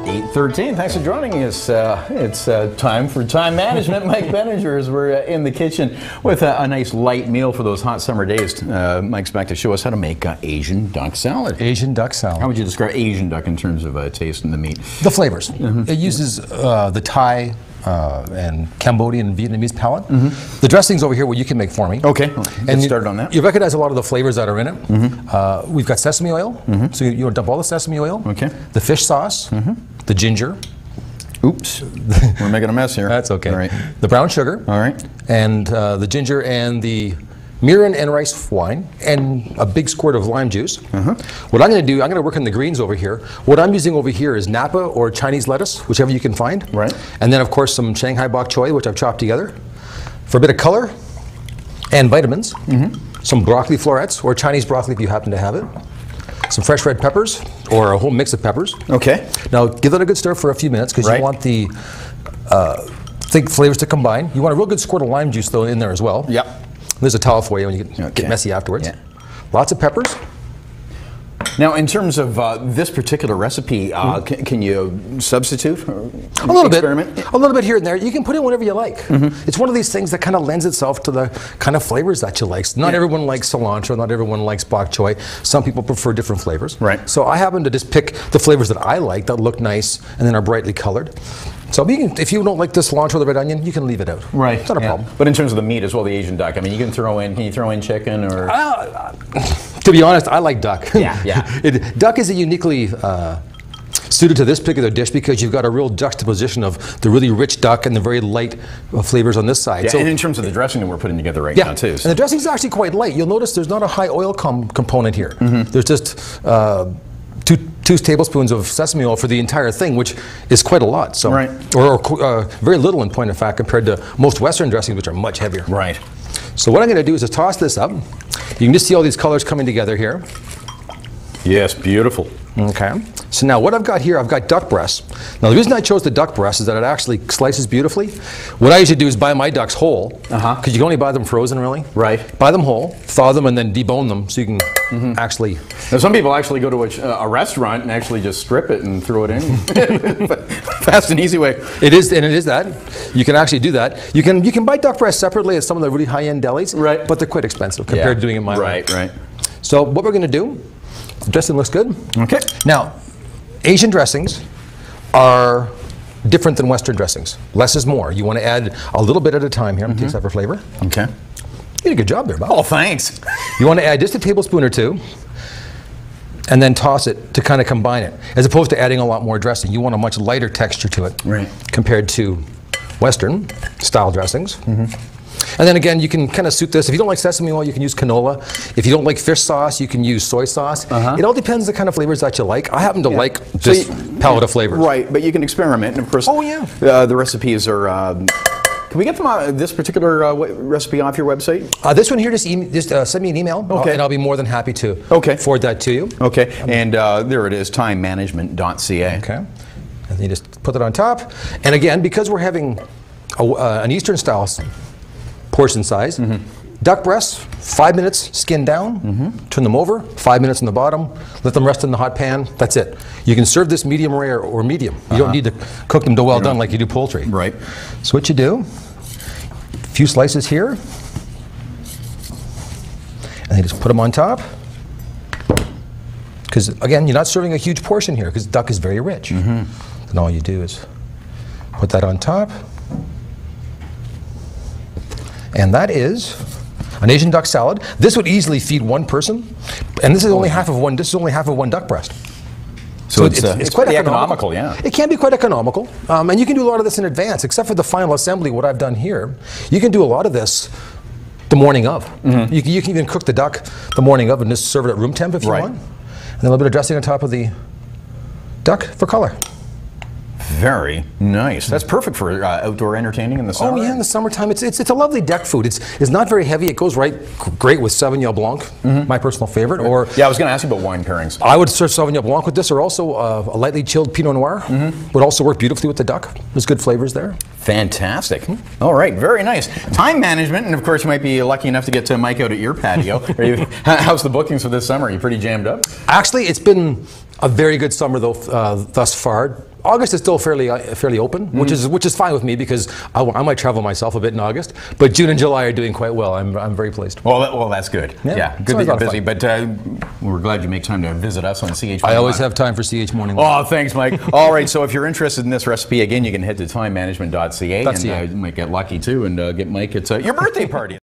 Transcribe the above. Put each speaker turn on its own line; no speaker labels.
8:13. Thanks for joining us. It's time for time management. Mike Benninger, as we're in the kitchen with a nice light meal for those hot summer days. Mike's back to show us how to make Asian duck salad.
Asian duck salad.
How would you describe Asian duck in terms of taste and the meat?
The flavors. It uses the Thai and Cambodian and Vietnamese palate. The dressings over here, what you can make for me.
Okay, get started on that.
You recognize a lot of the flavors that are in it. We've got sesame oil, so you want to dump all the sesame oil.
Okay.
The fish sauce, the ginger.
Oops, we're making a mess here.
That's okay.
All right.
The brown sugar.
All right.
And the ginger and the mirin and rice wine, and a big squirt of lime juice. What I'm going to do, I'm going to work on the greens over here. What I'm using over here is Napa or Chinese lettuce, whichever you can find.
Right.
And then, of course, some Shanghai bok choy, which I've chopped together. For a bit of color and vitamins, some broccoli florets, or Chinese broccoli if you happen to have it. Some fresh red peppers, or a whole mix of peppers.
Okay.
Now, give that a good stir for a few minutes, because you want the thick flavors to combine. You want a real good squirt of lime juice, though, in there as well.
Yep.
There's a towel for you when you get messy afterwards. Yeah. Lots of peppers.
Now, in terms of this particular recipe, can you substitute?
A little bit. A little bit here and there. You can put in whatever you like. It's one of these things that kind of lends itself to the kind of flavors that you like. Not everyone likes cilantro. Not everyone likes bok choy. Some people prefer different flavors.
Right.
So I happen to just pick the flavors that I like, that look nice and then are brightly colored. So if you don't like the cilantro or the red onion, you can leave it out.
Right.
It's not a problem.
But in terms of the meat as well, the Asian duck, I mean, can you throw in chicken or?
To be honest, I like duck.
Yeah.
Duck is a uniquely suited to this particular dish because you've got a real juxtaposition of the really rich duck and the very light flavors on this side.
Yeah,
so,
and in terms of the dressing that we're putting together right now too. So.
And the dressing is actually quite light. You'll notice there's not a high oil component here. There's just two tablespoons of sesame oil for the entire thing, which is quite a lot. So, or very little in point of fact compared to most Western dressings, which are much heavier.
Right.
So what I'm going to do is just toss this up. You can just see all these colors coming together here.
Yes, beautiful.
Okay. So now what I've got here, I've got duck breasts. Now the reason I chose the duck breast is that it actually slices beautifully. What I usually do is buy my ducks whole, because you can only buy them frozen really. Right. Buy them whole, thaw them, and then debone them so you can actually...
Now some people actually go to a restaurant and actually just strip it and throw it in. Fast and easy way.
It is, and it is that. You can actually do that. You can buy duck breasts separately at some of the really high-end delis, but they're quite expensive compared to doing it my way.
Right.
So what we're going to do, the dressing looks good. Okay. Now, Asian dressings are different than Western dressings. Less is more. You want to add a little bit at a time here. I'm going to taste that for flavor.
Okay.
You did a good job there, Bob.
Oh, thanks.
You want to add just a tablespoon or two, and then toss it to kind of combine it, as opposed to adding a lot more dressing. You want a much lighter texture to it compared to Western style dressings. And then again, you can kind of suit this. If you don't like sesame oil, you can use canola. If you don't like fish sauce, you can use soy sauce. It all depends on the kind of flavors that you like. I happen to like this palette of flavors.
Right, but you can experiment. And of course, the recipes are... can we get them this particular recipe off your website? This
one here, just send me an email, and I'll be more than happy to forward that to you.
Okay, and there it is, timemanagement.ca.
Okay, and then you just put it on top. And again, because we're having an Eastern style portion size, duck breasts, 5 minutes, skin down, turn them over, 5 minutes on the bottom, let them rest in the hot pan, that's it. You can serve this medium rare or medium. You don't need to cook them to well done like you do poultry.
Right.
So what you do, a few slices here, and you just put them on top. Because again, you're not serving a huge portion here because duck is very rich. Then all you do is put that on top. And that is an Asian duck salad. This would easily feed one person, and this is only half of one. This is only half of one duck breast.
So it's quite economical, yeah.
It can be quite economical, and you can do a lot of this in advance. Except for the final assembly, what I've done here, you can do a lot of this the morning of. You can even cook the duck the morning of and just serve it at room temp if you want, and then a little bit of dressing on top of the duck for color.
Very nice. That's perfect for outdoor entertaining in the summer.
Oh yeah, in the summertime. It's a lovely deck food. It's not very heavy. It goes great with Sauvignon Blanc, my personal favorite. Or
yeah, I was going to ask you about wine pairings.
I would serve Sauvignon Blanc with this, or also a lightly chilled Pinot Noir. Would also work beautifully with the duck. There's good flavors there.
Fantastic. All right, very nice. Time management, and of course you might be lucky enough to get Mike out at your patio. How's the bookings for this summer? Are you pretty jammed up?
Actually, it's been a very good summer though thus far. August is still fairly open, which is fine with me because I might travel myself a bit in August. But June and July are doing quite well. I'm very pleased.
Well, that's good. Yeah, good that you're busy. But we're glad you make time to visit us on CH.
I always have time for CH Morning.
Oh, thanks, Mike. All right, so if you're interested in this recipe, again, you can head to timemanagement.ca and you might get lucky too and get Mike. It's your birthday party.